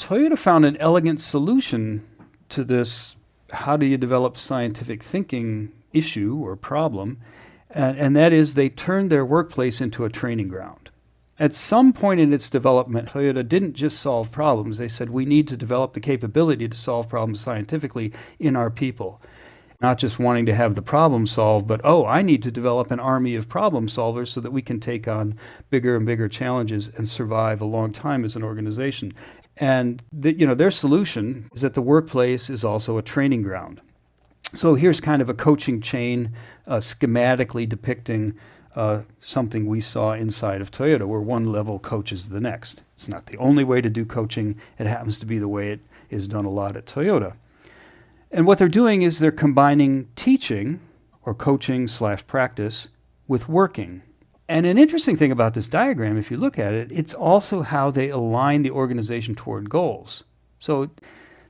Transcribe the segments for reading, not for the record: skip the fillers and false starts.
Toyota found an elegant solution to this how do you develop scientific thinking issue or problem, and that is they turned their workplace into a training ground. At some point in its development, Toyota didn't just solve problems. They said we need to develop the capability to solve problems scientifically in our people. Not just wanting to have the problem solved, but, I need to develop an army of problem solvers so that we can take on bigger and bigger challenges and survive a long time as an organization. And their solution is that the workplace is also a training ground. So here's kind of a coaching chain schematically depicting something we saw inside of Toyota, where one level coaches the next. It's not the only way to do coaching. It happens to be the way it is done a lot at Toyota. And what they're doing is they're combining teaching, or coaching/practice, with working. And an interesting thing about this diagram, if you look at it, it's also how they align the organization toward goals. So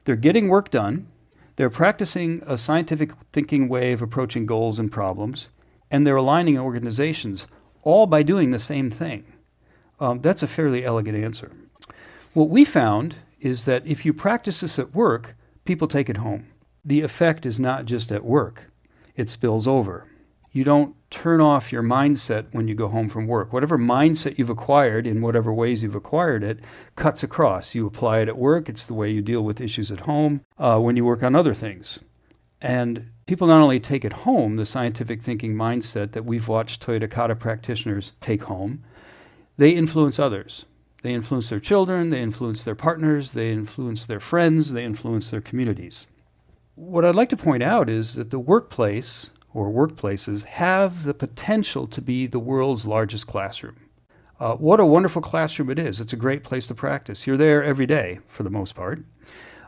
they're getting work done, they're practicing a scientific thinking way of approaching goals and problems, and they're aligning organizations, all by doing the same thing. That's a fairly elegant answer. What we found is that if you practice this at work, people take it home. The effect is not just at work, it spills over. You don't turn off your mindset when you go home from work. Whatever mindset you've acquired, in whatever ways you've acquired it, cuts across. You apply it at work, it's the way you deal with issues at home, when you work on other things. And people not only take it home, the scientific thinking mindset that we've watched Toyota Kata practitioners take home, they influence others. They influence their children, they influence their partners, they influence their friends, they influence their communities. What I'd like to point out is that the workplace, or workplaces, have the potential to be the world's largest classroom. What a wonderful classroom it is. It's a great place to practice. You're there every day, for the most part.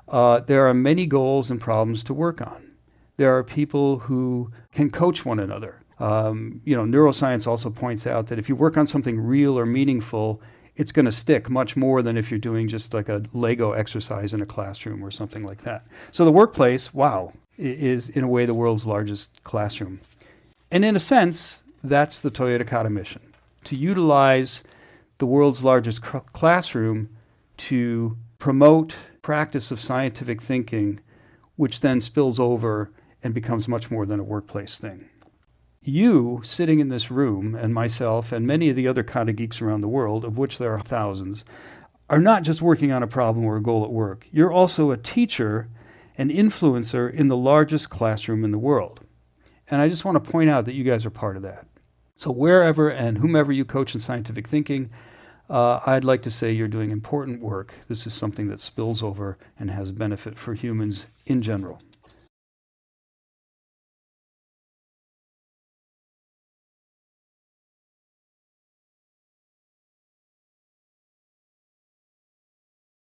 There are many goals and problems to work on. There are people who can coach one another. Neuroscience also points out that if you work on something real or meaningful, it's going to stick much more than if you're doing just like a Lego exercise in a classroom or something like that. So the workplace, is in a way the world's largest classroom. And in a sense, that's the Toyota Kata mission, to utilize the world's largest classroom to promote practice of scientific thinking, which then spills over and becomes much more than a workplace thing. You, sitting in this room, and myself, and many of the other Kata geeks around the world, of which there are thousands, are not just working on a problem or a goal at work. You're also a teacher and influencer in the largest classroom in the world. And I just want to point out that you guys are part of that. So wherever and whomever you coach in scientific thinking, I'd like to say you're doing important work. This is something that spills over and has benefit for humans in general.